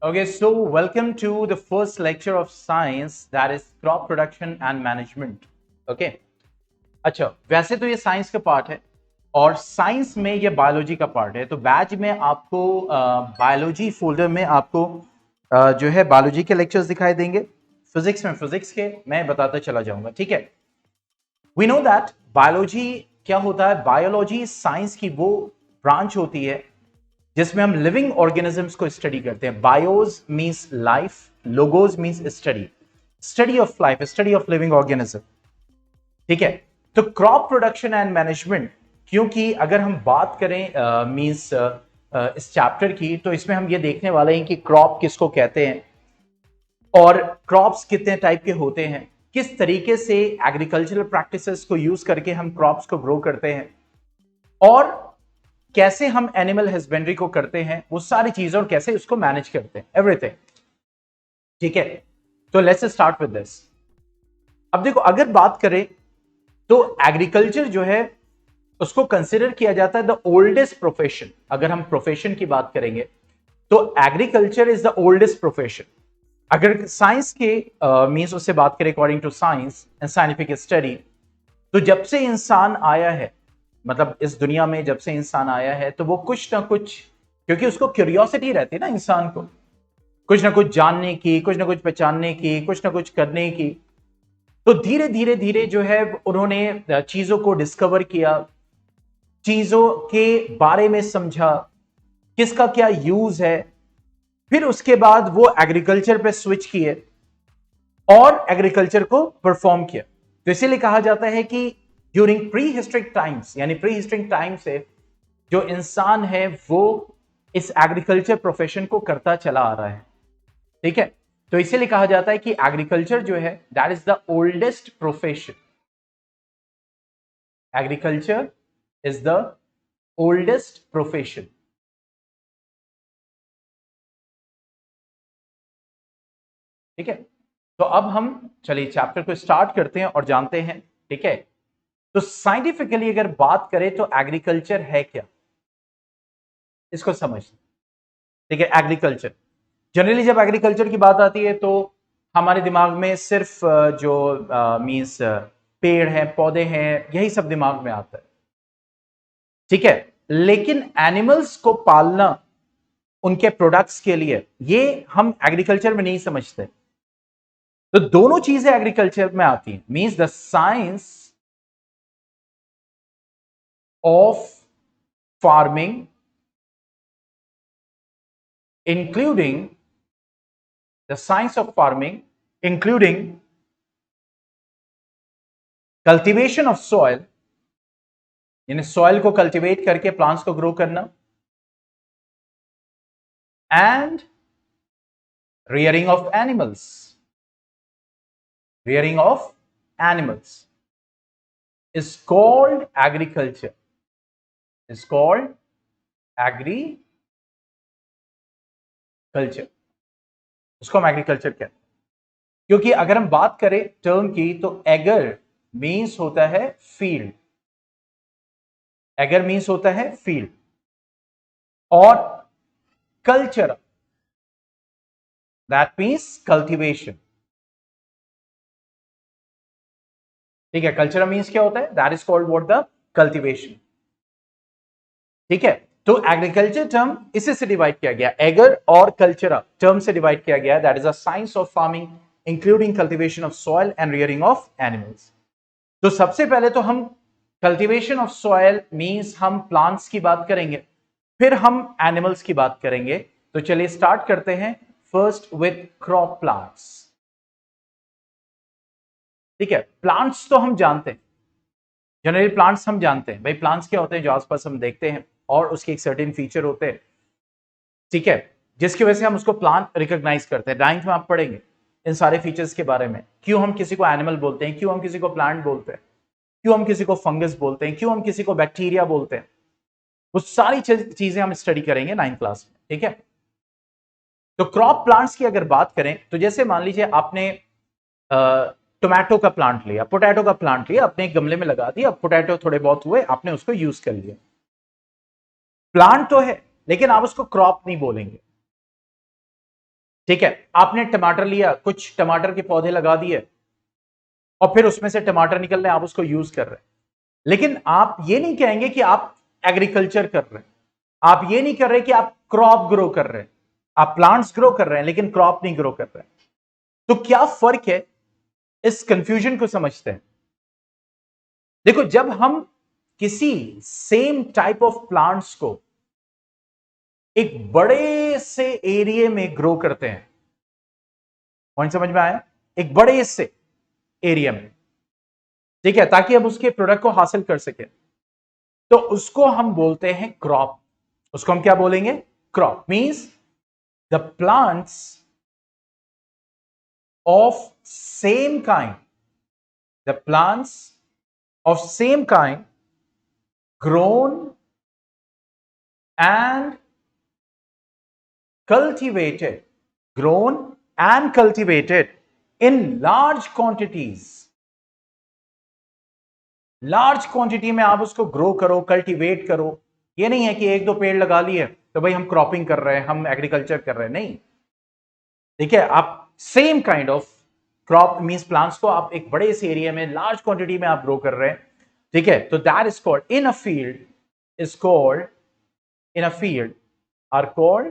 Okay, so welcome to the first lecture of science, that is crop production and management. Okay. अच्छा, वैसे तो ये science का part है और साइंस में ये बायोलॉजी का पार्ट है। तो बैच में आपको बायोलॉजी फोल्डर में आपको जो है बायोलॉजी के लेक्चर्स दिखाई देंगे। फिजिक्स में फिजिक्स के मैं बताता चला जाऊंगा, ठीक है। वी नो दैट बायोलॉजी क्या होता है। बायोलॉजी साइंस की वो ब्रांच होती है जिसमें हम लिविंग ऑर्गेनिजम्स को स्टडी करते हैं। Bios means life, logos means study, study of life, study of living organism, ठीक है। तो क्रॉप प्रोडक्शन एंड मैनेजमेंट, क्योंकि अगर हम बात करें मींस इस चैप्टर की, तो इसमें हम ये देखने वाले हैं कि क्रॉप किसको कहते हैं और क्रॉप्स कितने टाइप के होते हैं, किस तरीके से एग्रीकल्चरल प्रैक्टिसेस को यूज करके हम क्रॉप्स को ग्रो करते हैं और कैसे हम एनिमल हस्बेंड्री को करते हैं, वो सारी चीजें और कैसे उसको मैनेज करते हैं, एवरीथिंग, ठीक है। तो लेट्स स्टार्ट विद दिस। अब देखो, अगर बात करें तो एग्रीकल्चर जो है उसको कंसिडर किया जाता है द ओल्डेस्ट प्रोफेशन। अगर हम प्रोफेशन की बात करेंगे तो agriculture is the oldest profession. अगर साइंस के मींस उससे बात करें according to science and scientific study, तो जब से इंसान आया है, मतलब इस दुनिया में जब से इंसान आया है, तो वो कुछ ना कुछ, क्योंकि उसको क्यूरियोसिटी रहती है ना इंसान को, कुछ ना कुछ जानने की, कुछ ना कुछ पहचानने की, कुछ ना कुछ करने की। तो धीरे धीरे धीरे जो है उन्होंने चीजों को डिस्कवर किया, चीजों के बारे में समझा, किसका क्या यूज है। फिर उसके बाद वो एग्रीकल्चर पे स्विच किए और एग्रीकल्चर को परफॉर्म किया। तो इसीलिए कहा जाता है कि ड्यूरिंग प्री हिस्ट्रिक टाइम्स, यानी प्री हिस्ट्रिक टाइम से जो इंसान है वो इस एग्रीकल्चर प्रोफेशन को करता चला आ रहा है, ठीक है। तो इसीलिए कहा जाता है कि एग्रीकल्चर जो है that is the oldest profession. Agriculture is the oldest profession, ठीक है। तो अब हम चलिए चैप्टर को स्टार्ट करते हैं और जानते हैं, ठीक है। तो साइंटिफिकली अगर बात करें तो एग्रीकल्चर है क्या, इसको समझते, ठीक है। एग्रीकल्चर, जनरली जब एग्रीकल्चर की बात आती है तो हमारे दिमाग में सिर्फ जो मीन्स पेड़ हैं, पौधे हैं, यही सब दिमाग में आता है, ठीक है। लेकिन एनिमल्स को पालना उनके प्रोडक्ट्स के लिए, ये हम एग्रीकल्चर में नहीं समझते। तो दोनों चीजें एग्रीकल्चर में आती हैं, means the science of farming including the science of farming, including cultivation of soil, यानी सॉइल को कल्टीवेट करके प्लांट्स को ग्रो करना, and rearing of animals, rearing of animals is called agriculture, is called agriculture, उसको हम agriculture कहते हैं। क्योंकि अगर हम बात करें टर्म की तो एगर मीन्स होता है फील्ड, एगर मीन्स होता है फील्ड, और कल्चर दैट मीन्स कल्टीवेशन, ठीक है। कल्चर मीन्स क्या होता है, that is called what, the cultivation, ठीक है। तो एग्रीकल्चर टर्म इसी से डिवाइड किया गया, एगर और कल्चर टर्म से डिवाइड किया गया, that is a science of farming including cultivation of soil and rearing of animals. तो सबसे पहले तो हम कल्टीवेशन ऑफ सॉइल मींस हम प्लांट्स की बात करेंगे, फिर हम एनिमल्स की बात करेंगे। तो चलिए स्टार्ट करते हैं फर्स्ट विद क्रॉप प्लांट्स, ठीक है। प्लांट्स तो हम जानते हैं, जनरली प्लांट्स हम जानते हैं, भाई प्लांट्स क्या होते हैं जो आसपास हम देखते हैं और उसके एक सर्टेन फीचर होते हैं, ठीक है, जिसकी वजह से हम उसको प्लांट रिकॉग्नाइज करते हैं। 9th में आप पढ़ेंगे इन सारे फीचर्स के बारे में, क्यों हम किसी को एनिमल बोलते हैं, क्यों हम किसी को प्लांट बोलते हैं, क्यों हम किसी को फंगस बोलते हैं, क्यों हम किसी को बैक्टीरिया बोलते हैं, वो सारी चीजें हम स्टडी करेंगे 9th क्लास में, ठीक है। तो क्रॉप प्लांट्स की अगर बात करें तो जैसे मान लीजिए आपने टोमेटो का प्लांट लिया, पोटैटो का प्लांट लिया, अपने एक गमले में लगा दिया, पोटैटो थोड़े बहुत हुए, आपने उसको यूज कर लिया, प्लांट तो है लेकिन आप उसको क्रॉप नहीं बोलेंगे, ठीक है, आपने टमाटर लिया, कुछ टमाटर के पौधे लगा दिए और फिर उसमें से टमाटर निकल रहे हैं, आप उसको यूज कर रहे हैं, लेकिन आप ये नहीं कहेंगे कि आप एग्रीकल्चर कर रहे हैं, आप ये नहीं कर रहे कि आप क्रॉप ग्रो कर रहे हैं, आप प्लांट्स ग्रो कर रहे हैं लेकिन क्रॉप नहीं ग्रो कर रहे हैं। तो क्या फर्क है, इस कंफ्यूजन को समझते हैं। देखो, जब हम किसी सेम टाइप ऑफ प्लांट्स को एक बड़े से एरिया में ग्रो करते हैं, पॉइंट समझ में आया, एक बड़े से एरिया में, ठीक है, ताकि हम उसके प्रोडक्ट को हासिल कर सके, तो उसको हम बोलते हैं क्रॉप। उसको हम क्या बोलेंगे? Crop means the plants of same kind, the plants of same kind grown and cultivated, grown and cultivated in large quantities। Large quantity में आप उसको ग्रो करो, कल्टीवेट करो। ये नहीं है कि एक दो पेड़ लगा लिए तो भाई हम क्रॉपिंग कर रहे हैं, हम एग्रीकल्चर कर रहे हैं, नहीं। ठीक है, आप same kind of crop means plants को आप एक बड़े से एरिया में लार्ज क्वांटिटी में आप ग्रो कर रहे हैं, ठीक है, तो that is called in a field, is called in a field are called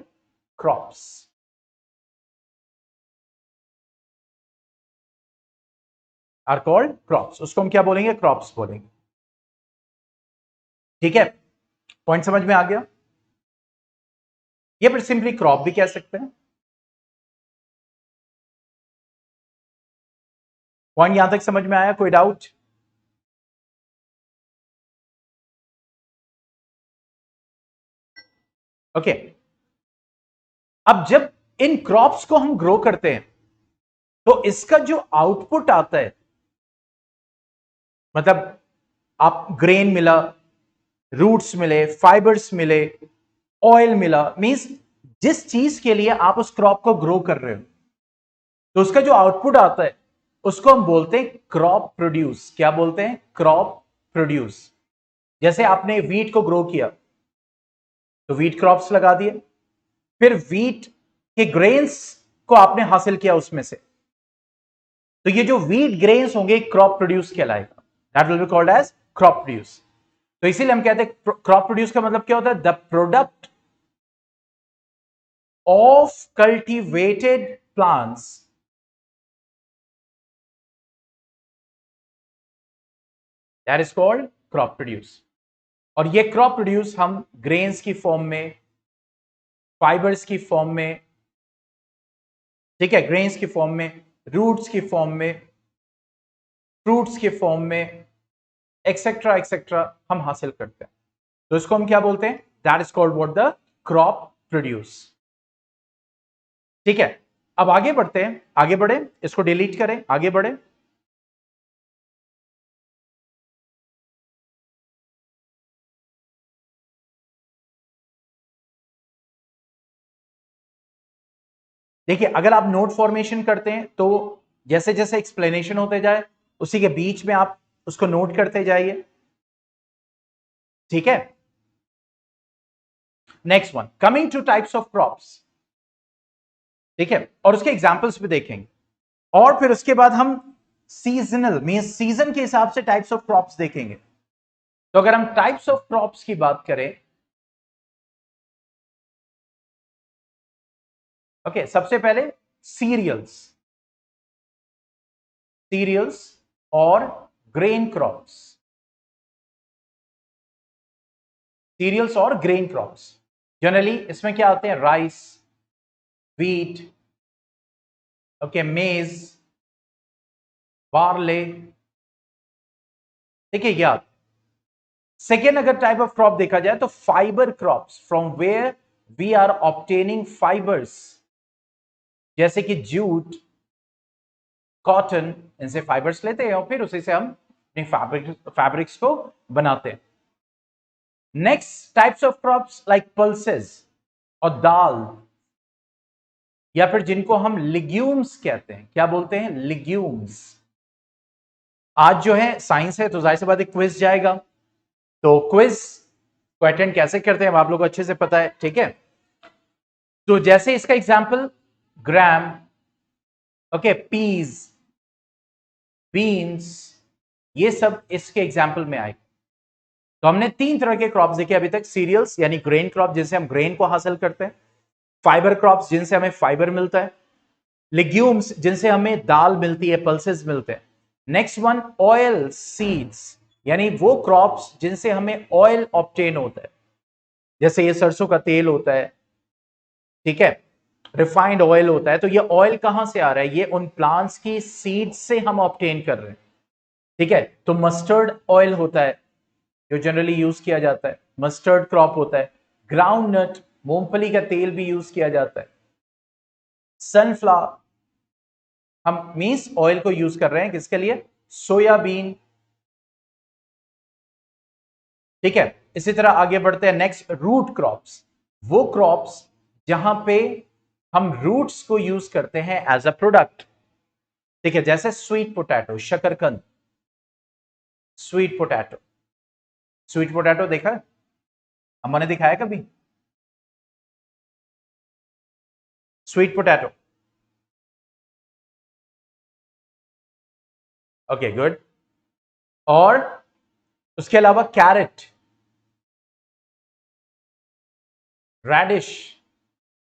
crops, are called crops। उसको हम क्या बोलेंगे? क्रॉप्स बोलेंगे। ठीक है, पॉइंट समझ में आ गया? ये फिर सिंपली क्रॉप भी कह सकते हैं। पॉइंट यहां तक समझ में आया? कोई डाउट? ओके, अब जब इन क्रॉप्स को हम ग्रो करते हैं तो इसका जो आउटपुट आता है, मतलब आप ग्रेन मिला, रूट्स मिले, फाइबर्स मिले, ऑयल मिला, मींस जिस चीज के लिए आप उस क्रॉप को ग्रो कर रहे हो, तो उसका जो आउटपुट आता है उसको हम बोलते हैं क्रॉप प्रोड्यूस। क्या बोलते हैं? Crop produce. जैसे आपने वीट को ग्रो किया तो वीट क्रॉप्स लगा दिए, फिर वीट के ग्रेन्स को आपने हासिल किया उसमें से, तो ये जो वीट ग्रेन्स होंगे क्रॉप प्रोड्यूस कहलाएगा, that will be called as crop produce. तो इसीलिए हम कहते हैं क्रॉप प्रोड्यूस का मतलब क्या होता है? The product of cultivated plants, that is called crop produce. और ये क्रॉप प्रोड्यूस हम ग्रेन्स की फॉर्म में, फाइबर्स की फॉर्म में, ठीक है, ग्रेन्स की फॉर्म में, रूट्स की फॉर्म में, फ्रूट्स के फॉर्म में, एक्सेट्रा एक्सेट्रा हम हासिल करते हैं। तो इसको हम क्या बोलते हैं? That is called what? The crop produce. ठीक है, अब आगे बढ़ते हैं, आगे बढ़े, इसको डिलीट करें, आगे बढ़े। देखिए, अगर आप नोट फॉर्मेशन करते हैं तो जैसे जैसे एक्सप्लेनेशन होते जाए उसी के बीच में आप उसको नोट करते जाइए, ठीक है। Next one, coming two types of crops, ठीक है, और उसके एग्जांपल्स भी देखेंगे, और फिर उसके बाद हम सीजनल मींस सीजन के हिसाब से टाइप्स ऑफ क्रॉप्स देखेंगे। तो अगर हम टाइप्स ऑफ क्रॉप्स की बात करें, ओके, सबसे पहले सीरियल्स, सीरियल्स और ग्रेन क्रॉप्स, सीरियल्स और ग्रेन क्रॉप्स। जनरली इसमें क्या आते हैं? राइस, व्हीट, ओके, मेज, बार्ले, ठीक है। या सेकेंड अगर टाइप ऑफ क्रॉप देखा जाए तो fibre crops, from where we are obtaining fibres, जैसे कि जूट, कॉटन, इनसे फाइबर्स लेते हैं और फिर उसी से हम अपने फैब्रिक्स को बनाते हैं। Next types of crops like pulses और दाल, या फिर जिनको हम लिग्यूम्स कहते हैं। क्या बोलते हैं? लिग्यूम्स। आज जो है साइंस है तो जाहिर सी बात है क्विज जाएगा, तो क्विज को अटेंड कैसे करते हैं आप लोगों को अच्छे से पता है, ठीक है। तो जैसे इसका एग्जांपल ग्राम, ओके, पीज, बीन्स, ये सब इसके एग्जाम्पल में आए। तो हमने 3 तरह के क्रॉप्स देखे अभी तक। सीरियल्स यानी ग्रेन क्रॉप जिनसे हम ग्रेन को हासिल करते हैं, फाइबर क्रॉप्स जिनसे हमें फाइबर मिलता है, लेग्यूम्स जिनसे हमें दाल मिलती है, पल्सेस मिलते हैं। नेक्स्ट वन ऑयल सीड्स, यानी वो क्रॉप्स जिनसे हमें ऑयल ऑब्टेन होता है, जैसे ये सरसों का तेल होता है, ठीक है, रिफाइंड ऑयल होता है। तो ये ऑयल कहां से आ रहा है? ये उन प्लांट्स की सीड्स से हम ऑब्टेन कर रहे हैं, ठीक है। तो मस्टर्ड ऑयल होता है जो जनरली यूज किया जाता है, मस्टर्ड क्रॉप होता है। ग्राउंड नट, मूंगफली का तेल भी यूज किया जाता है। सनफ्लावर, हम मीन्स ऑयल को यूज कर रहे हैं किसके लिए? सोयाबीन, ठीक है। इसी तरह आगे बढ़ते हैं। नेक्स्ट रूट क्रॉप्स, वो क्रॉप्स जहां पे हम रूट्स को यूज करते हैं एज अ प्रोडक्ट, ठीक है, जैसे स्वीट पोटैटो, शकरकंद, स्वीट पोटैटो। स्वीट पोटैटो देखा है? अम्मा ने दिखाया कभी स्वीट पोटैटो? Okay good. और उसके अलावा कैरेट, रेडिश,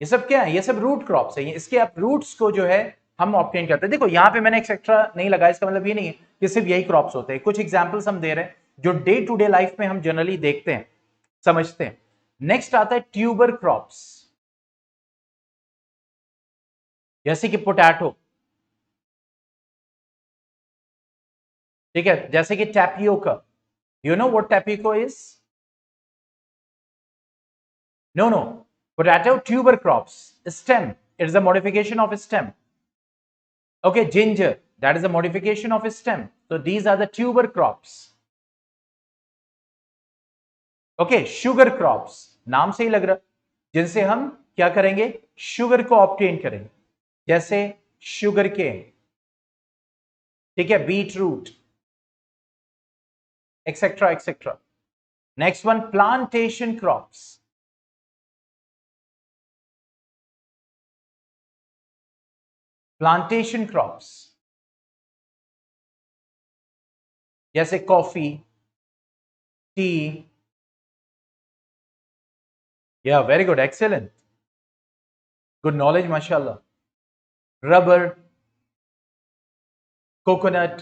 ये सब क्या है? ये सब रूट क्रॉप्स है। इसके आप रूट्स को जो है हम ऑब्टेन करते हैं। देखो यहां पे मैंने एक्सेट्रा नहीं लगाया, इसका मतलब ये नहीं है कि सिर्फ यही क्रॉप्स होते हैं। कुछ एग्जांपल्स हम दे रहे हैं जो डे टू डे लाइफ में हम जनरली देखते हैं, समझते हैं। नेक्स्ट आता है ट्यूबर क्रॉप्स, जैसे कि पोटैटो, ठीक है, जैसे कि tapioca. You know what tapioca is? No no, potato tuber crops, stem, it is a modification of a stem. Okay, ginger, that is a modification of a stem. So these are the tuber crops. Okay, sugar crops, नाम से ही लग रहा, जिनसे हम क्या करेंगे? Sugar को obtain करेंगे, जैसे शुगर केन, ठीक है, beet root, etcetera etcetera. Next one plantation crops, plantation crops जैसे कॉफी, टी, या very good, excellent, good knowledge माशाल्लाह। रबर, कोकोनट,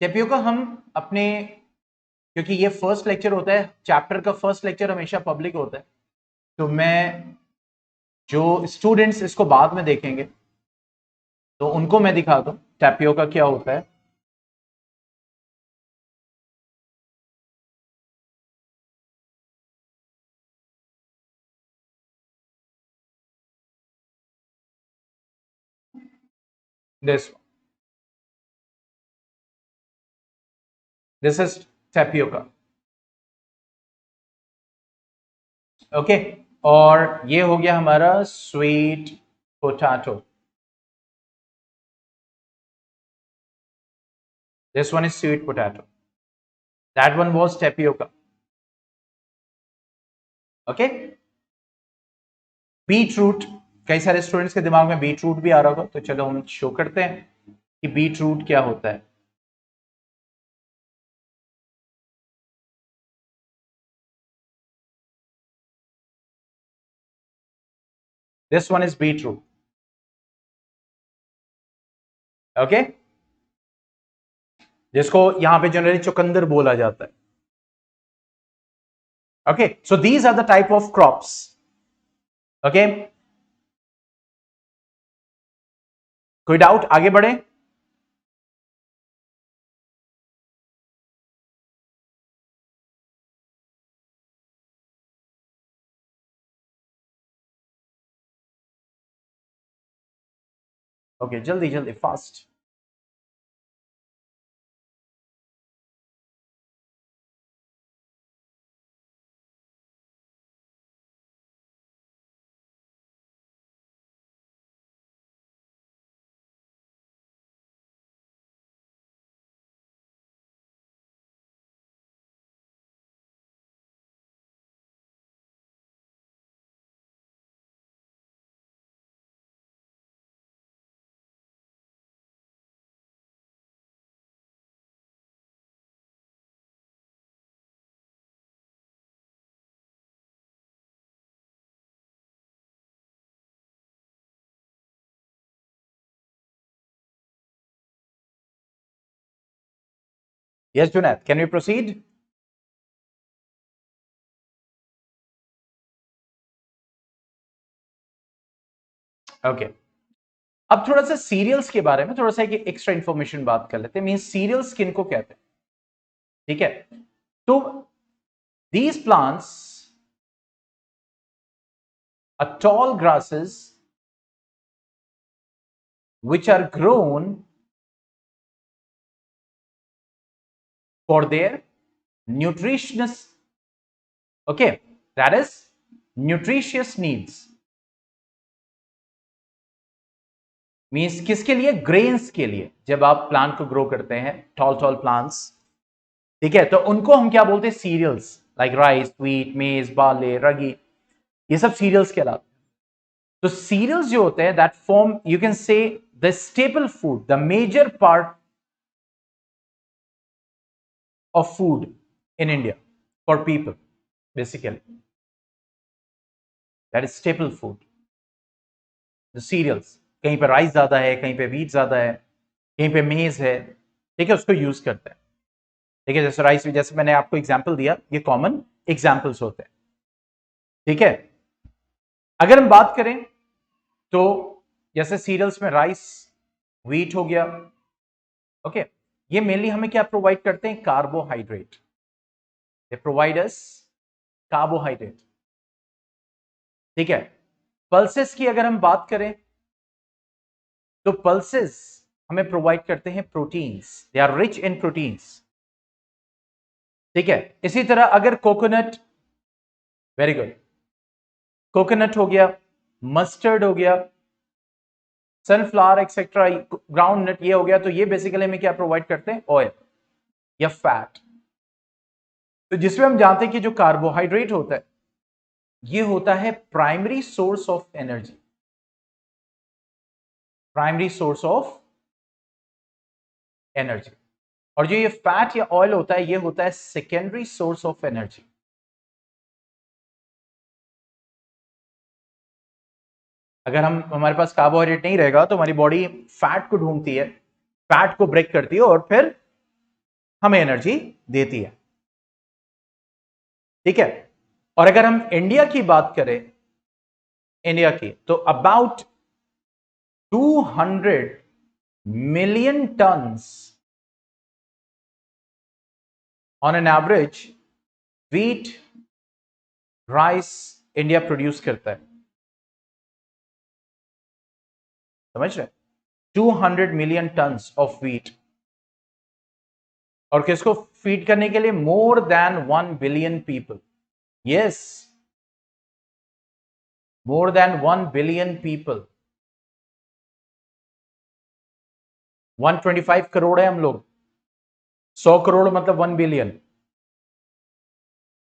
टेपियोका हम अपने, क्योंकि ये फर्स्ट लेक्चर होता है, चैप्टर का फर्स्ट लेक्चर हमेशा पब्लिक होता है, तो मैं, जो स्टूडेंट्स इसको बाद में देखेंगे तो उनको मैं दिखा दूं टैपियोका क्या होता है। This is tapioca, okay. और ये हो गया हमारा sweet potato, this one is sweet potato, that one was tapioca, okay. Beet root, कई सारे स्टूडेंट्स के दिमाग में बीट रूट भी आ रहा होगा, तो चलो हम शो करते हैं कि बीट रूट क्या होता है। This one is beet root, okay, जिसको यहां पे जनरली चुकंदर बोला जाता है, okay. So these are the type of crops, okay. कोई डाउट? आगे बढ़े। ओके, जल्दी जल्दी, fast. Yes, Junaid, can we proceed? Okay, अब थोड़ा सा सीरियल्स के बारे में थोड़ा सा एक एक्स्ट्रा इंफॉर्मेशन बात कर लेते हैं। मीन सीरियल्स किनको कहते हैं, ठीक है? तो these plants are tall grasses which are grown for their nutritious, okay, that is nutritious needs. Means किसके लिए? ग्रेन्स के लिए। जब आप प्लांट को ग्रो करते हैं, टॉल टॉल प्लांट्स, ठीक है, तो उनको हम क्या बोलते हैं? सीरियल्स, लाइक राइस, व्हीट, मेज, बार्ले, रागी, ये सब सीरियल्स कहलाते हैं। तो सीरियल्स जो होते हैं, that form, you can say the staple food, the major part of food in India for people, basically that is staple food, the cereals. कहीं पे राइस ज्यादा है, कहीं पे व्हीट ज्यादा है, कहीं पे मेज है, ठीक है, उसको यूज करते हैं। ठीक है, जैसे राइस, जैसे मैंने आपको एग्जांपल दिया, ये कॉमन एग्जांपल्स होते हैं, ठीक है। अगर हम बात करें तो जैसे सीरियल्स में राइस, व्हीट हो गया, ओके, ये मेनली हमें क्या प्रोवाइड करते हैं? Carbohydrate, they provide us carbohydrate, ठीक है। पल्सेस की अगर हम बात करें तो पल्सेस हमें प्रोवाइड करते हैं proteins, they are rich in proteins, ठीक है। इसी तरह अगर कोकोनट, वेरी गुड, कोकोनट हो गया, मस्टर्ड हो गया, सनफ्लावर एक्सेट्रा, ग्राउंड नट, ये हो गया, तो ये बेसिकली हमें क्या प्रोवाइड करते हैं? ऑयल या फैट। तो जिसमें हम जानते हैं कि जो कार्बोहाइड्रेट होता है, ये होता है primary source of energy, primary source of energy. और जो ये फैट या ऑयल होता है, ये होता है सेकेंडरी सोर्स ऑफ एनर्जी। अगर हम, हमारे पास कार्बोहाइड्रेट नहीं रहेगा तो हमारी बॉडी फैट को ढूंढती है, फैट को ब्रेक करती है और फिर हमें एनर्जी देती है, ठीक है। और अगर हम इंडिया की बात करें, इंडिया की, तो about 200 million turns on an average wheat, rice India produce करता है, समझ रहे? 200 मिलियन टन्स ऑफ व्हीट, और किसको फीड करने के लिए? More than 1 billion people, yes, more than 1 billion people. 125 crore है हम लोग, 100 करोड़ मतलब 1 बिलियन,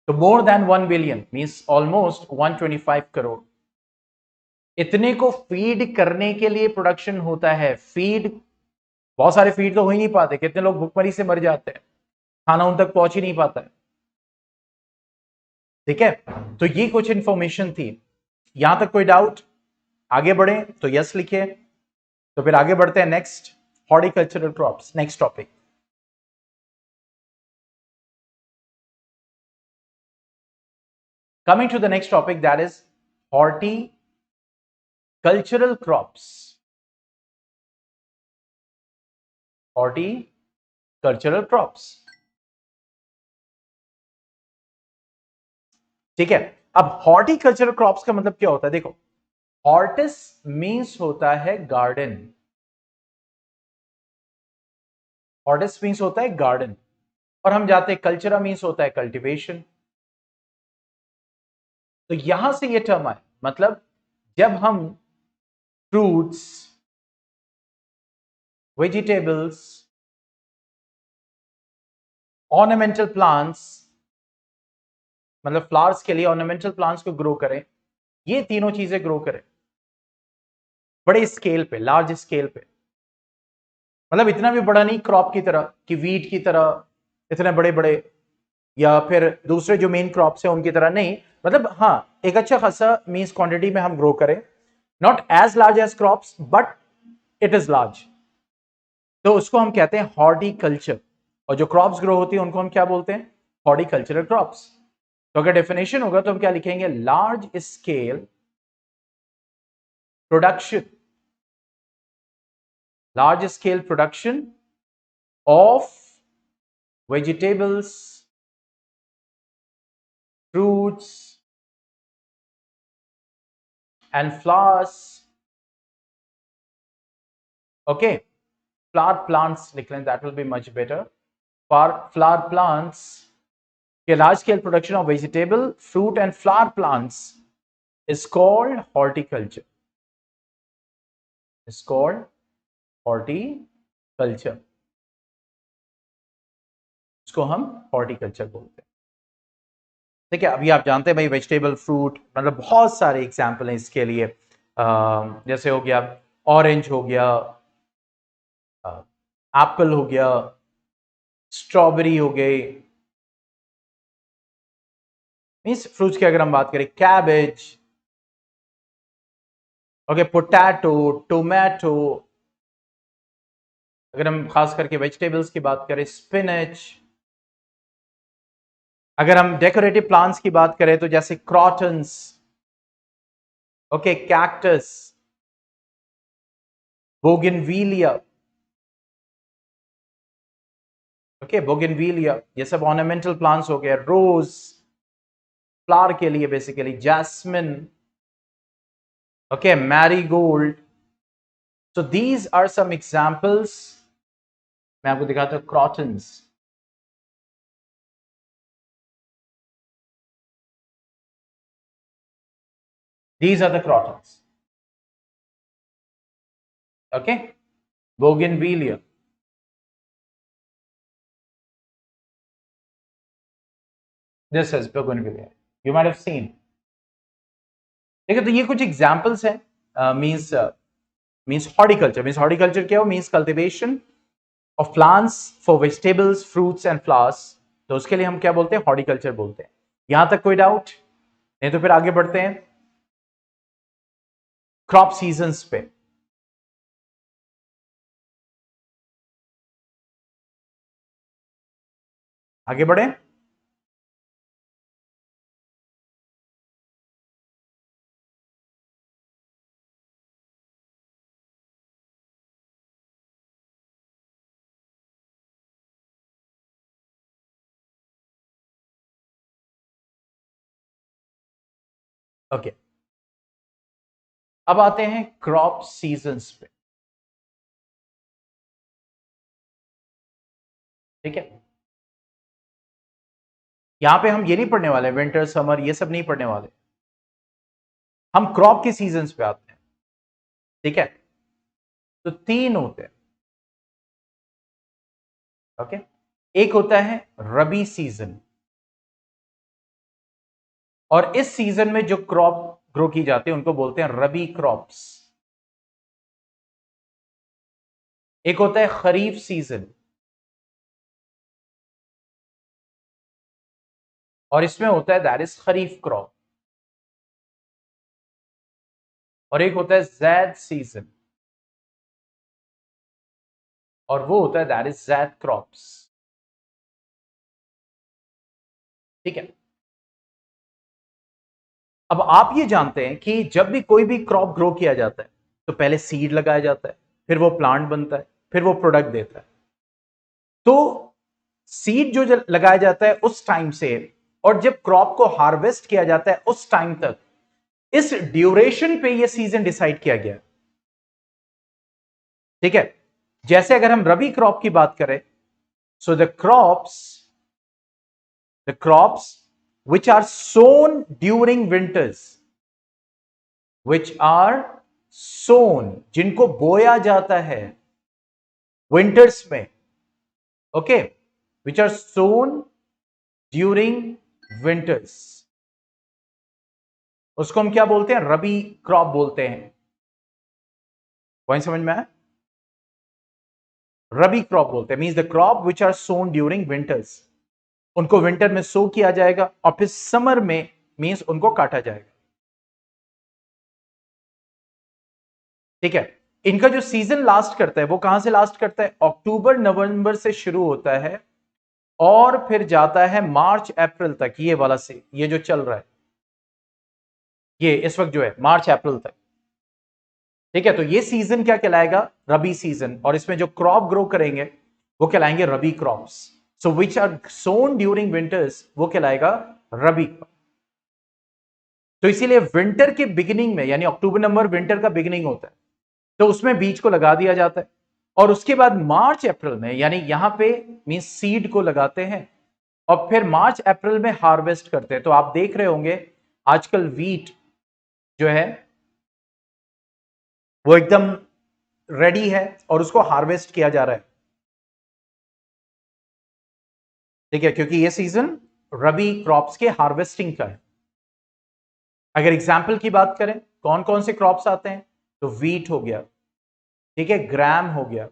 तो more than 1 billion means almost 125 crore. इतने को फीड करने के लिए प्रोडक्शन होता है। फीड, बहुत सारे फीड तो हो ही नहीं पाते, कितने लोग भुखमरी से मर जाते हैं, खाना उन तक पहुंच ही नहीं पाता है, ठीक है। तो ये कुछ इंफॉर्मेशन थी, यहां तक कोई डाउट? आगे बढ़े तो यस लिखिए, तो फिर आगे बढ़ते हैं next, horticultural crops, next topic. Coming to the next topic, that is horticultural crops. Horticultural crops, ठीक है। अब हॉर्टिकल्चरल क्रॉप्स का मतलब क्या होता है? देखो, हॉर्टिस मींस होता है गार्डन, हॉर्टिस मींस होता है गार्डन, और हम जाते हैं कल्चरा मींस होता है कल्टीवेशन। तो यहां से ये टर्म आए, मतलब जब हम फ्रूट्स, वेजिटेबल्स, ऑर्नामेंटल प्लांट्स, मतलब फ्लावर्स के लिए ऑर्नामेंटल प्लांट्स को ग्रो करें, ये तीनों चीजें ग्रो करें बड़े स्केल पे, लार्ज स्केल पे, मतलब इतना भी बड़ा नहीं क्रॉप की तरह कि वीट की तरह इतने बड़े बड़े, या फिर दूसरे जो मेन क्रॉप्स हैं उनकी तरह नहीं, मतलब हाँ एक अच्छा खासा मीन्स क्वांटिटी में हम ग्रो करें, not as large as crops but it is large, तो उसको हम कहते हैं हॉर्टिकल्चर, और जो क्रॉप्स ग्रो होती है उनको हम क्या बोलते हैं? Horticultural crops. तो अगर डेफिनेशन होगा तो हम क्या लिखेंगे? Large scale production, large scale production of vegetables, fruits and flowers. Okay, flower plants लिख लें, that will be much better. For flower plants, a large scale production of vegetable, fruit and flower plants is called horticulture. Is called horticulture. इसको हम horticulture बोलते हैं। ठीक है, अभी आप जानते हैं भाई वेजिटेबल फ्रूट मतलब बहुत सारे एग्जाम्पल हैं इसके लिए। जैसे हो गया ऑरेंज, हो गया एप्पल, हो गया स्ट्रॉबेरी, हो गई, मीन्स फ्रूट्स की अगर हम बात करें कैबेज, ओके, पोटैटो, टोमेटो, अगर हम खास करके वेजिटेबल्स की बात करें स्पिनच, अगर हम डेकोरेटिव प्लांट्स की बात करें तो जैसे crotons, okay, cactus, bougainvillea, okay, bougainvillea, ये सब ऑर्नामेंटल प्लांट्स हो गए। रोज फ्लावर के लिए basically, jasmine, okay, marigold. So these are some examples. मैं आपको दिखाता हूं क्रॉटन्स। These are the crotons. Okay, bougainvillea. This is bougainvillea. You might have seen. देखिए, तो ये कुछ एग्जांपल्स हैं। मींस हॉर्टिकल्चर, मींस हॉर्टिकल्चर क्या हो? Means cultivation of plants for vegetables, fruits and flowers. तो उसके लिए हम क्या बोलते हैं? हॉर्टिकल्चर बोलते हैं। यहां तक कोई डाउट? नहीं तो फिर आगे बढ़ते हैं क्रॉप सीजन्स पे। आगे बढ़े। ओके, अब आते हैं क्रॉप सीजन्स पे। ठीक है, यहां पे हम ये नहीं पढ़ने वाले विंटर, समर, ये सब नहीं पढ़ने वाले। हम क्रॉप के सीजन्स पे आते हैं। ठीक है, तो तीन होते हैं। ओके, एक होता है रबी सीजन, और इस सीजन में जो क्रॉप ग्रो की जाती है उनको बोलते हैं रबी क्रॉप्स। एक होता है खरीफ सीजन, और इसमें होता है दैट इज खरीफ क्रॉप। और एक होता है जैद सीजन, और वो होता है दैट इज जैद क्रॉप्स। ठीक है, अब आप ये जानते हैं कि जब भी कोई भी क्रॉप ग्रो किया जाता है तो पहले सीड लगाया जाता है, फिर वो प्लांट बनता है, फिर वो प्रोडक्ट देता है। तो सीड जो लगाया जाता है उस टाइम से, और जब क्रॉप को हार्वेस्ट किया जाता है उस टाइम तक, इस ड्यूरेशन पे ये सीजन डिसाइड किया गया। ठीक है, जैसे अगर हम रबी क्रॉप की बात करें, so the crops which are sown during winters, which are sown, जिनको बोया जाता है विंटर्स में, okay, which are sown during winters, उसको हम क्या बोलते हैं? रबी क्रॉप बोलते हैं। पॉइंट समझ में आया? रबी क्रॉप बोलते हैं means the crop which are sown during winters. उनको विंटर में सो किया जाएगा और फिर समर में मींस उनको काटा जाएगा। ठीक है, इनका जो सीजन लास्ट करता है वो कहां से लास्ट करता है? अक्टूबर नवंबर से शुरू होता है और फिर जाता है मार्च अप्रैल तक, ये वाला से ये जो चल रहा है ये इस वक्त जो है मार्च अप्रैल तक। ठीक है, तो ये सीजन क्या कहलाएगा? रबी सीजन। और इसमें जो क्रॉप ग्रो करेंगे वो कहलाएंगे rabi crops. So which are sown during winters वो कहलाएगा रबी। तो इसीलिए विंटर के बिगिनिंग में यानी अक्टूबर नवंबर विंटर का बिगिनिंग होता है, तो उसमें बीज को लगा दिया जाता है। और उसके बाद मार्च अप्रैल में यानी यहां पे मीन सीड को लगाते हैं और फिर मार्च अप्रैल में हार्वेस्ट करते हैं। तो आप देख रहे होंगे आजकल वीट जो है वो एकदम रेडी है और उसको हार्वेस्ट किया जा रहा है। ठीक है, क्योंकि ये सीजन रबी क्रॉप्स के हार्वेस्टिंग का है। अगर एग्जाम्पल की बात करें कौन कौन से क्रॉप्स आते हैं, तो वीट हो गया, ठीक है, ग्राम हो गया,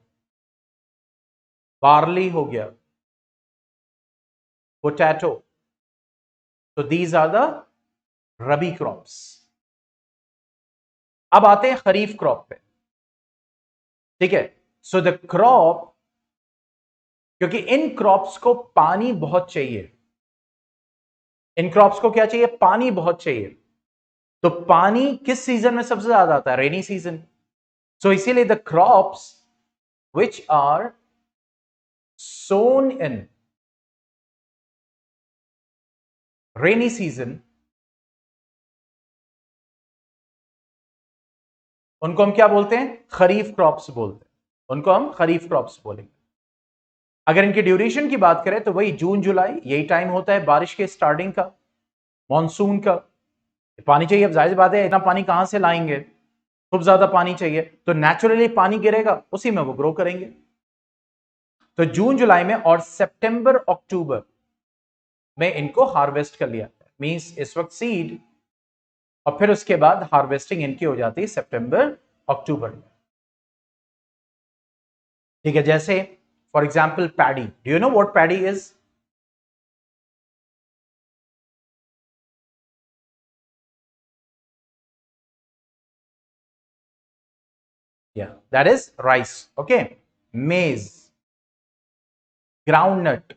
बार्ली हो गया, पोटैटो। तो these are the rabi crops. अब आते हैं खरीफ क्रॉप पे। ठीक है, सो द क्रॉप, क्योंकि इन क्रॉप्स को पानी बहुत चाहिए, इन क्रॉप्स को क्या चाहिए? पानी बहुत चाहिए। तो पानी किस सीजन में सबसे ज्यादा आता है? रेनी सीजन। सो इसीलिए the crops which are sown in rainy season, उनको हम क्या बोलते हैं? खरीफ क्रॉप्स बोलते हैं। उनको हम खरीफ क्रॉप्स बोलेंगे। अगर इनके ड्यूरेशन की बात करें तो वही जून जुलाई, यही टाइम होता है बारिश के स्टार्टिंग का, मॉनसून का। पानी चाहिए, अब जाहिर बात है इतना पानी कहां से लाएंगे, खूब ज्यादा पानी चाहिए, तो नेचुरली पानी गिरेगा, उसी में वो ग्रो करेंगे। तो जून जुलाई में और सितंबर अक्टूबर में इनको हार्वेस्ट कर लिया, मींस इस वक्त सीड, और फिर उसके बाद हार्वेस्टिंग इनकी हो जाती है सितंबर अक्टूबर में। ठीक है, जैसे for example paddy, do you know what paddy is? Yeah, that is rice. Okay, maize, groundnut.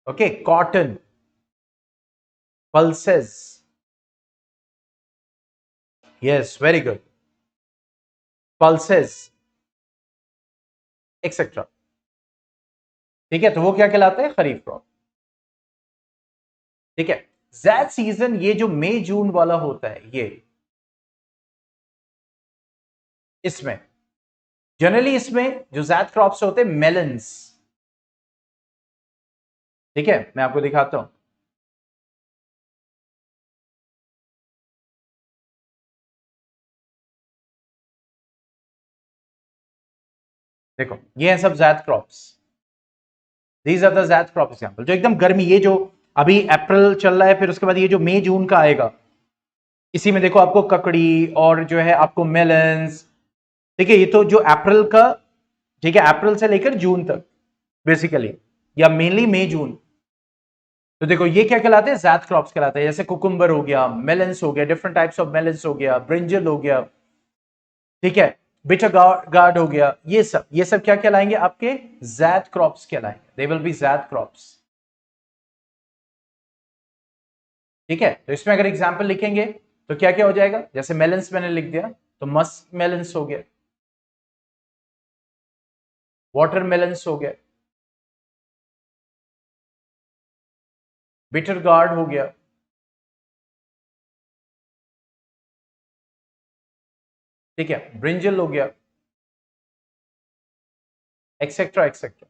Okay, cotton, pulses. Yes, very good. Pulses, etc. ठीक है, तो वो क्या कहलाते हैं? खरीफ क्रॉप। ठीक है, ज़ैद सीजन ये जो मई जून वाला होता है, ये इसमें जनरली इसमें जो ज़ैद क्रॉप्स होते हैं मेलन्स। ठीक है, मैं आपको दिखाता हूं। देखो ये है सब zaid crops, these are the zaid crop example. जो एकदम गर्मी, ये जो अभी अप्रैल चल रहा है, फिर उसके बाद ये जो मई जून का आएगा, इसी में देखो आपको ककड़ी और जो है आपको मेलन्स। ठीक है, ये तो जो अप्रैल का, ठीक है, अप्रैल से लेकर जून तक बेसिकली, या मेनली मई जून। तो देखो ये क्या कहलाते हैं? ज़ैद क्रॉप्स कहलाते हैं। जैसे कुकुम्बर हो गया, मेलन्स हो गया, डिफरेंट टाइप्स ऑफ मेलन्स हो गया, ब्रिंजल हो गया, ठीक है, बिटर गार्ड हो गया, ये सब क्या कहलाएंगे? आपके ज़ैद क्रॉप्स कहलाएंगे। They will be zaid crops. ठीक है, तो इसमें अगर एग्जाम्पल लिखेंगे तो क्या क्या हो जाएगा? जैसे मेलन्स मैंने लिख दिया, तो मस्क मेलन्स हो गया, वाटर मेलन्स हो गया, बिटर गार्ड हो गया, ठीक है, ब्रिंजल हो गया, एक्सेट्रा एक्सेट्रा,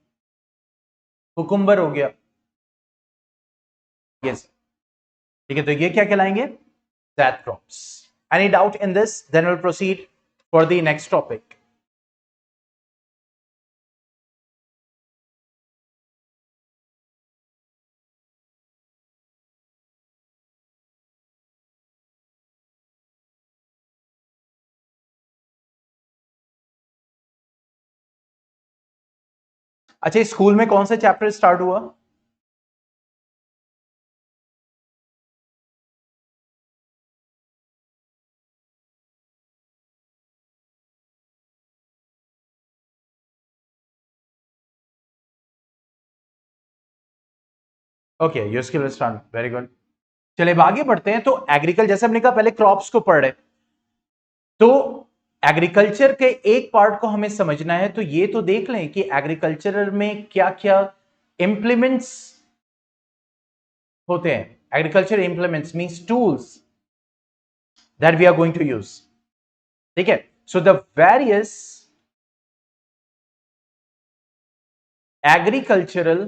कुकुम्बर हो गया। यस, ठीक है, तो ये क्या कहलाएंगे? That crops. Any doubt in this? Then will proceed for the next topic. अच्छा, स्कूल में कौन सा चैप्टर स्टार्ट हुआ? ओके, यूज के स्टार्ट, वेरी गुड। चलिए अब आगे बढ़ते हैं। तो एग्रीकल्चर, जैसे हमने कहा पहले क्रॉप्स को पढ़ रहे, तो एग्रीकल्चर के एक पार्ट को हमें समझना है। तो ये तो देख लें कि एग्रीकल्चर में क्या क्या इंप्लीमेंट्स होते हैं। Agriculture implements means tools that we are going to use. ठीक है, so the various agricultural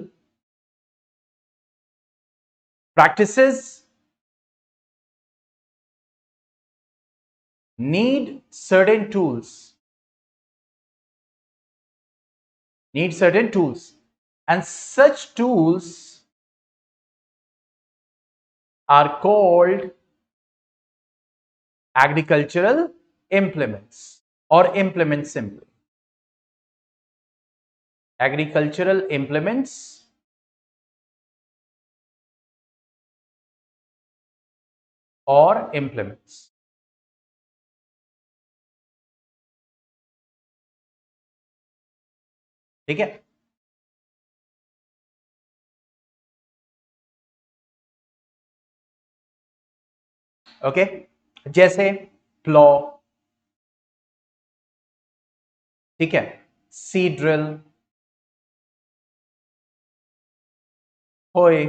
practices need certain tools, and such tools are called agricultural implements or implements simply. Agricultural implements or implements. ठीक है, okay, जैसे plough, ठीक है, seed drill, hoe,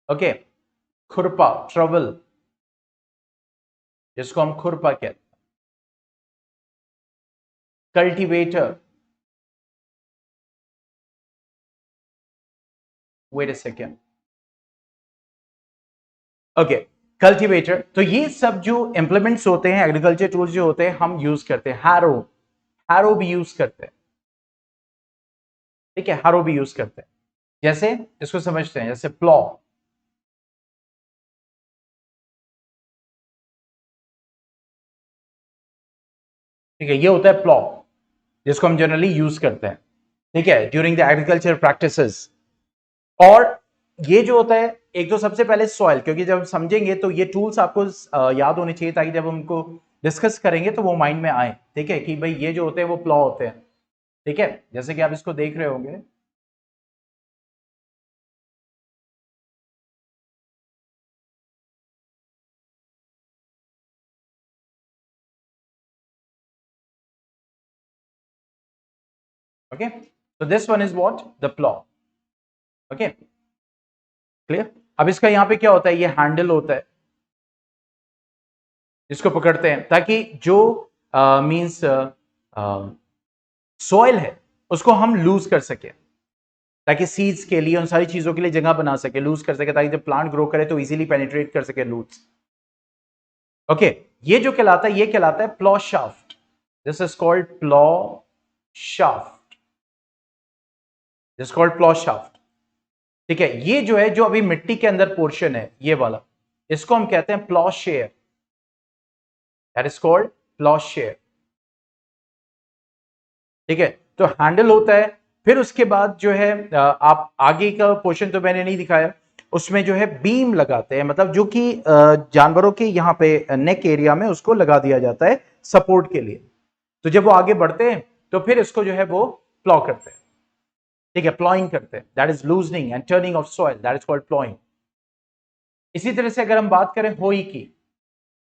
okay, खुरपा, trowel, जिसको हम खुरपा कहते हैं, cultivator, wait a second, okay, cultivator. तो ये सब जो इंप्लीमेंट्स होते हैं, एग्रीकल्चर टूल्स जो होते हैं, हम यूज करते हैं। हैरो, हैरो भी यूज करते हैं। ठीक है, हैरो भी यूज करते हैं। जैसे इसको समझते हैं, जैसे प्लॉ, ठीक है, ये होता है प्लॉ, जिसको हम जनरली यूज करते हैं, ठीक है, ड्यूरिंग द एग्रीकल्चर प्रैक्टिसेस। और ये जो होता है, एक तो सबसे पहले सॉइल, क्योंकि जब हम समझेंगे तो ये टूल्स आपको याद होने चाहिए, ताकि जब हम उनको डिस्कस करेंगे तो वो माइंड में आए। ठीक है, कि भाई ये जो होते हैं वो प्लॉ होते हैं। ठीक है, जैसे कि आप इसको देख रहे होंगे, okay, so this one is what the plow, okay, clear. अब इसका यहां पे क्या होता है, ये हैंडल होता है, इसको पकड़ते हैं ताकि जो मींस सॉइल है उसको हम लूज कर सके, ताकि सीड्स के लिए, उन सारी चीजों के लिए जगह बना सके, लूज कर सके, ताकि जब प्लांट ग्रो करे तो इजीली पेनिट्रेट कर सके रूट्स। ओके, ये जो कहलाता है, ये कहलाता है plough shaft. This is called plough shaft, this called plough shaft. ठीक है, ये जो है, जो अभी मिट्टी के अंदर पोर्शन है, ये वाला, इसको हम कहते हैं plough share, that is called plough share. ठीक है, तो हैंडल होता है। फिर उसके बाद जो है, आप आगे का पोर्शन तो मैंने नहीं दिखाया, उसमें जो है बीम लगाते हैं, मतलब जो कि जानवरों के यहाँ पे नेक एरिया में उसको लगा दिया जाता है सपोर्ट के लिए। तो जब वो आगे बढ़ते हैं तो फिर इसको जो है वो प्लॉ करते हैं। ठीक है, प्लॉइंग करते हैं, that is loosening and turning of soil, that is called ploughing. इसी तरह से अगर हम बात करें होई की,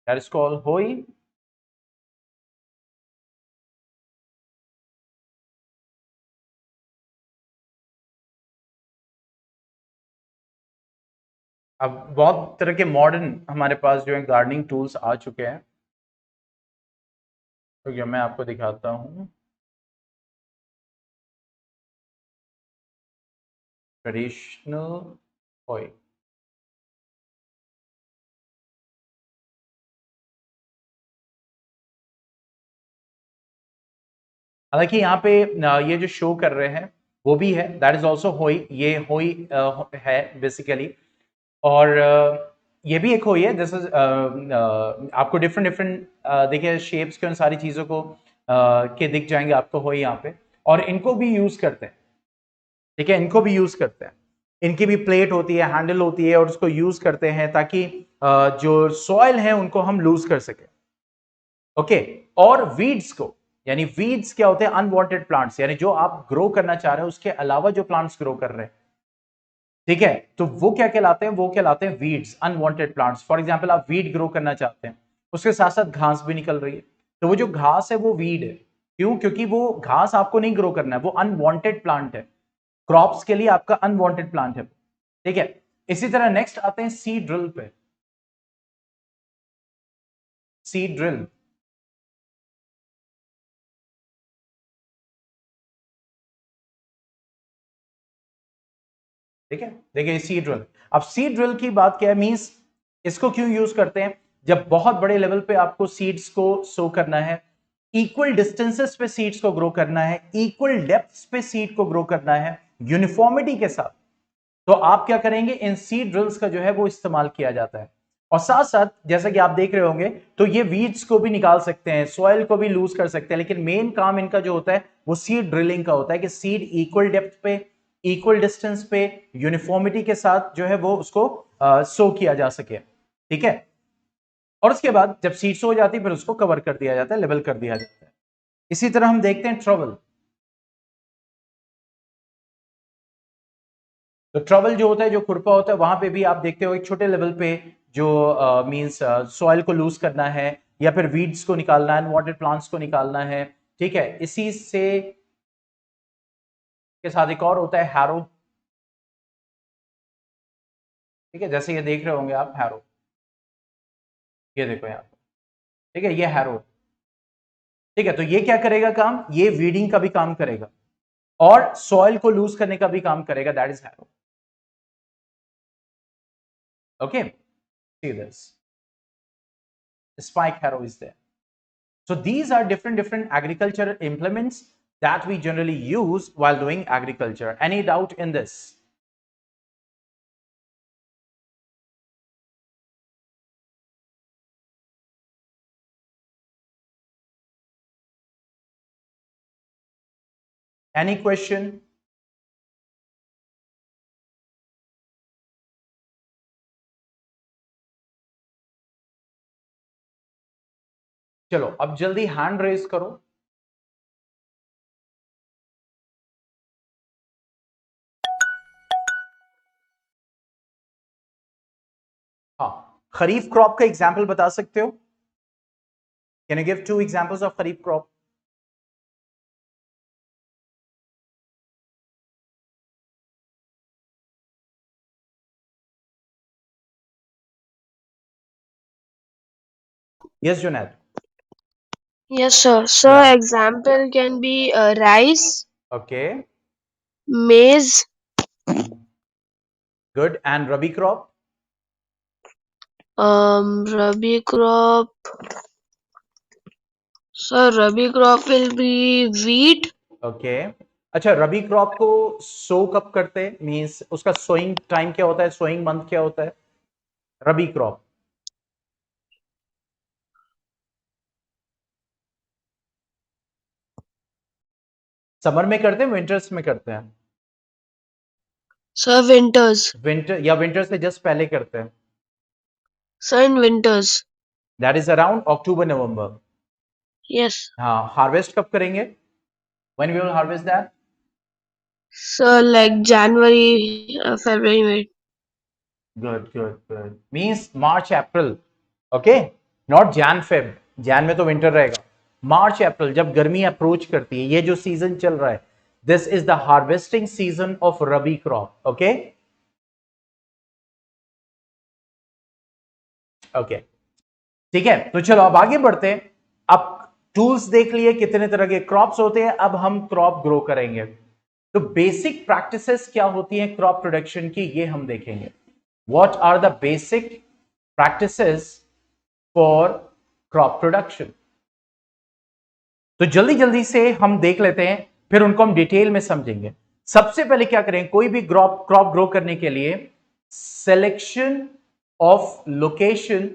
दैट इज कॉल्ड होई। अब बहुत तरह के मॉडर्न हमारे पास जो है गार्डनिंग टूल्स आ चुके हैं, तो मैं आपको दिखाता हूं। ट्रेडिशनल होई, हालांकि यहाँ पे ये जो शो कर रहे हैं वो भी है, दैट इज ऑल्सो होई, ये होई है बेसिकली। और ये भी एक होई है, दिस इज आपको डिफरेंट डिफरेंट देखिए शेप्स के, उन सारी चीजों को के दिख जाएंगे आपको होई यहाँ पे। और इनको भी यूज करते हैं, ठीक है, इनको भी यूज करते हैं। इनकी भी प्लेट होती है, हैंडल होती है, और उसको यूज करते हैं ताकि जो सॉइल है उनको हम लूज कर सके। ओके, और वीड्स को, यानी वीड्स क्या होते हैं, अनवांटेड प्लांट्स, यानी जो आप ग्रो करना चाह रहे हो उसके अलावा जो प्लांट्स ग्रो कर रहे हैं, ठीक है, तो वो क्या कहलाते हैं, वो कहलाते हैं weeds, unwanted plants. For example आप वीड ग्रो करना चाहते हैं, उसके साथ साथ घास भी निकल रही है, तो वो जो घास है वो वीड है। क्यों? क्योंकि वो घास आपको नहीं ग्रो करना है, वो अनवांटेड प्लांट है, क्रॉप्स के लिए आपका अनवांटेड प्लांट है। ठीक है, इसी तरह नेक्स्ट आते हैं सीड ड्रिल पे। सीड ड्रिल, ठीक है, देखिए सीड ड्रिल। अब सीड ड्रिल की बात क्या है, मींस इसको क्यों यूज करते हैं? जब बहुत बड़े लेवल पे आपको सीड्स को सो करना है, इक्वल डिस्टेंसेस पे सीड्स को ग्रो करना है, इक्वल डेप्थ्स पे सीड को ग्रो करना है, यूनिफॉर्मिटी के साथ, तो आप क्या करेंगे, इन सीड ड्रिल्स का जो है वो इस्तेमाल किया जाता है। और साथ साथ जैसा कि आप देख रहे होंगे, तो ये वीड्स को भी निकाल सकते हैं, सॉइल को भी लूज कर सकते हैं, लेकिन मेन काम इनका जो होता है वो सीड ड्रिलिंग का होता है कि सीड इक्वल डेप्थ पे, इक्वल डिस्टेंस पे, यूनिफॉर्मिटी के साथ जो है वो उसको सो किया जा सके। ठीक है, और उसके बाद जब सीड सो जाती है फिर उसको कवर कर दिया जाता है, लेवल कर दिया जाता है। इसी तरह हम देखते हैं ट्रबल। तो ट्रबल जो होता है, जो खुरपा होता है, वहां पे भी आप देखते हो एक छोटे लेवल पे जो मींस सॉइल को लूज करना है, या फिर वीड्स को निकालना है, अनवांटेड प्लांट्स को निकालना है। ठीक है, इसी से के साथ एक और होता है हैरो। ठीक है, जैसे ये देख रहे होंगे आप हैरो, ये देखो यहाँ पे, ठीक है, ये हैरो। ठीक है, तो ये क्या करेगा काम, ये वीडिंग का भी काम करेगा और सॉइल को लूज करने का भी काम करेगा, that is harrow. Okay, see this, spike harrow is there. So these are different agricultural implements that we generally use while doing agriculture. Any doubt in this? Any question? चलो अब जल्दी hand raise करो। हाँ, खरीफ crop का example बता सकते हो? Can you give 2 examples of kharif crop? Yes, Junaid. Yes, sir. So, Yeah. example can be rice, Okay. maize, Good. And rabi crop? rabi crop. So, rabi crop will be wheat. Okay, अच्छा, रबी crop को सो कब करते हैं, means उसका sowing time क्या होता है, sowing month क्या होता है रबी क्रॉप? समर में करते हैं, विंटर्स में करते हैं? So, winters. विंटर या विंटर से जस्ट पहले करते हैं? So, in winters. That is around October November. Yes. हाँ, हार्वेस्ट कब करेंगे, when we will harvest that? So, like January, February, May. Good good good, means March April. Okay, not Jan Feb, Jan में तो winter रहेगा। मार्च अप्रैल जब गर्मी approach करती है, ये जो सीजन चल रहा है, this is the harvesting season of rabi crop. Okay okay, ठीक है, तो चलो अब आगे बढ़ते हैं। अब टूल्स देख लिए, कितने तरह के क्रॉप्स होते हैं, अब हम क्रॉप ग्रो करेंगे। तो बेसिक प्रैक्टिसेस क्या होती हैं क्रॉप प्रोडक्शन की, ये हम देखेंगे। What are the basic practices for crop production? तो जल्दी जल्दी से हम देख लेते हैं, फिर उनको हम डिटेल में समझेंगे। सबसे पहले क्या करें, कोई भी क्रॉप ग्रो करने के लिए selection of location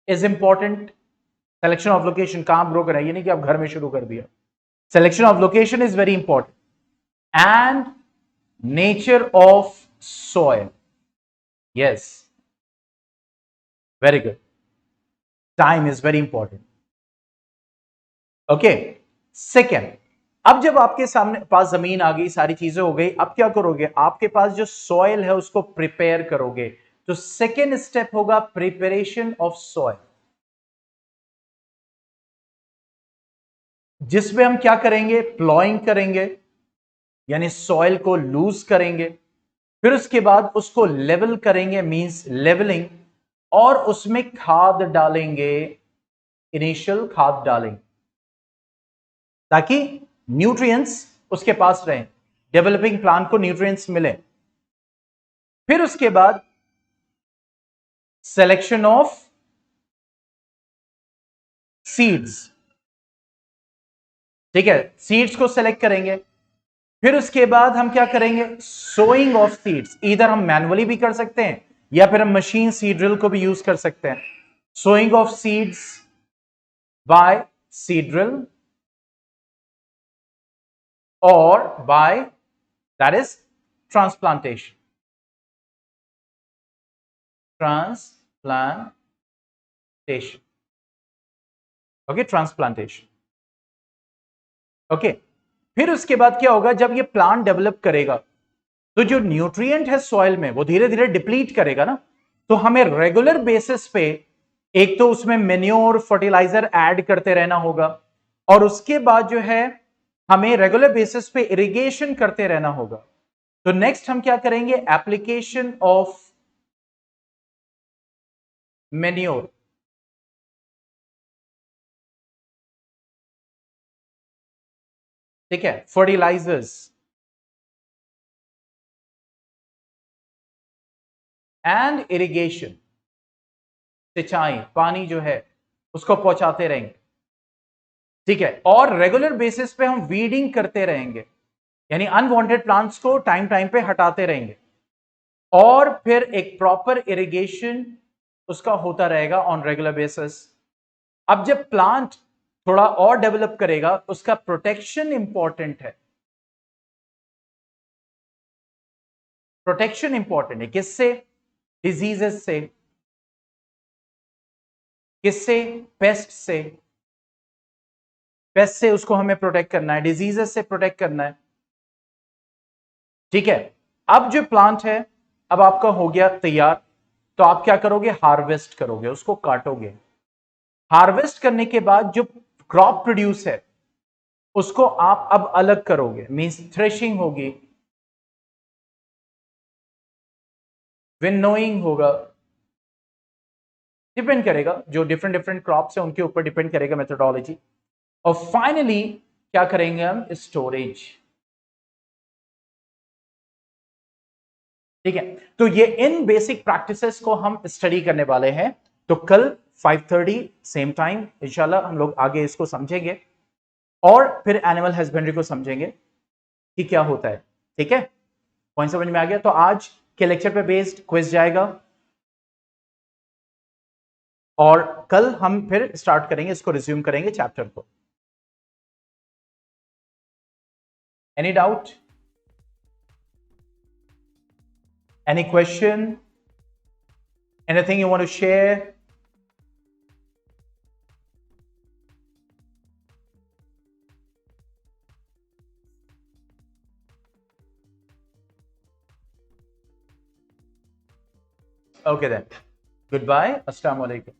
is important. Selection of location, कहां ग्रो करें, ये नहीं कि आप घर में शुरू कर दिया। Selection of location is very important, and nature of soil. Yes, very good, time is very important. Okay, second, अब जब आपके सामने पास जमीन आ गई, सारी चीजें हो गई, अब क्या करोगे, आपके पास जो सॉइल है उसको प्रिपेयर करोगे। तो सेकेंड स्टेप होगा प्रिपरेशन ऑफ सॉइल, जिसमें हम क्या करेंगे, प्लॉइंग करेंगे, यानी सॉइल को लूज करेंगे। फिर उसके बाद उसको लेवल करेंगे, मींस लेवलिंग, और उसमें खाद डालेंगे, इनिशियल खाद डालेंगे, ताकि न्यूट्रिएंट्स उसके पास रहें, डेवलपिंग प्लांट को न्यूट्रिएंट्स मिले। फिर उसके बाद सिलेक्शन ऑफ सीड्स, ठीक है, सीड्स को सेलेक्ट करेंगे। फिर उसके बाद हम क्या करेंगे, सोइंग ऑफ सीड्स, इधर हम मैनुअली भी कर सकते हैं या फिर हम मशीन सीड ड्रिल को भी यूज कर सकते हैं। Sowing of seeds by seed drill or by, that is, transplantation. Okay, transplantation. Okay, फिर उसके बाद क्या होगा, जब ये प्लांट डेवलप करेगा तो जो न्यूट्रिएंट है सॉइल में वो धीरे धीरे डिप्लीट करेगा ना, तो हमें रेगुलर बेसिस पे एक तो उसमें मेन्योर फर्टिलाइजर ऐड करते रहना होगा, और उसके बाद जो है हमें रेगुलर बेसिस पे इरिगेशन करते रहना होगा। तो नेक्स्ट हम क्या करेंगे, एप्लीकेशन ऑफ मेन्योर, ठीक है, फर्टिलाइजर्स एंड इरिगेशन, सिंचाई, पानी जो है उसको पहुंचाते रहेंगे, ठीक है, और रेगुलर बेसिस पे हम वीडिंग करते रहेंगे, यानी अनवांटेड प्लांट्स को टाइम टाइम पे हटाते रहेंगे, और फिर एक प्रॉपर इरिगेशन उसका होता रहेगा ऑन रेगुलर बेसिस। अब जब प्लांट थोड़ा और डेवलप करेगा, उसका प्रोटेक्शन इंपॉर्टेंट है, प्रोटेक्शन इंपॉर्टेंट है, किससे, डिजीजेस से, किससे, पेस्ट से, पेस्ट से उसको हमें प्रोटेक्ट करना है, डिजीजेस से प्रोटेक्ट करना है, ठीक है। अब जो प्लांट है अब आपका हो गया तैयार, तो आप क्या करोगे, हार्वेस्ट करोगे, उसको काटोगे। हार्वेस्ट करने के बाद जो क्रॉप प्रोड्यूस है उसको आप अब अलग करोगे, मींस थ्रेशिंग होगी, विनोइंग होगा, डिपेंड करेगा, जो डिफरेंट डिफरेंट क्रॉप्स है उनके ऊपर डिपेंड करेगा मेथोडोलॉजी। और फाइनली क्या करेंगे हम, स्टोरेज, ठीक है। तो ये इन बेसिक प्रैक्टिसेस को हम स्टडी करने वाले हैं। तो कल 5:30 सेम टाइम इंशाल्लाह हम लोग आगे इसको समझेंगे, और फिर एनिमल हस्बेंड्री को समझेंगे कि क्या होता है, ठीक है। पॉइंट समझ में आ गया। तो आज के लेक्चर पे बेस्ड क्विज जाएगा, और कल हम फिर स्टार्ट करेंगे, इसको रिज्यूम करेंगे चैप्टर को। Any doubt, any question, anything you want to share? Okay then. Goodbye. Assalamu alaikum.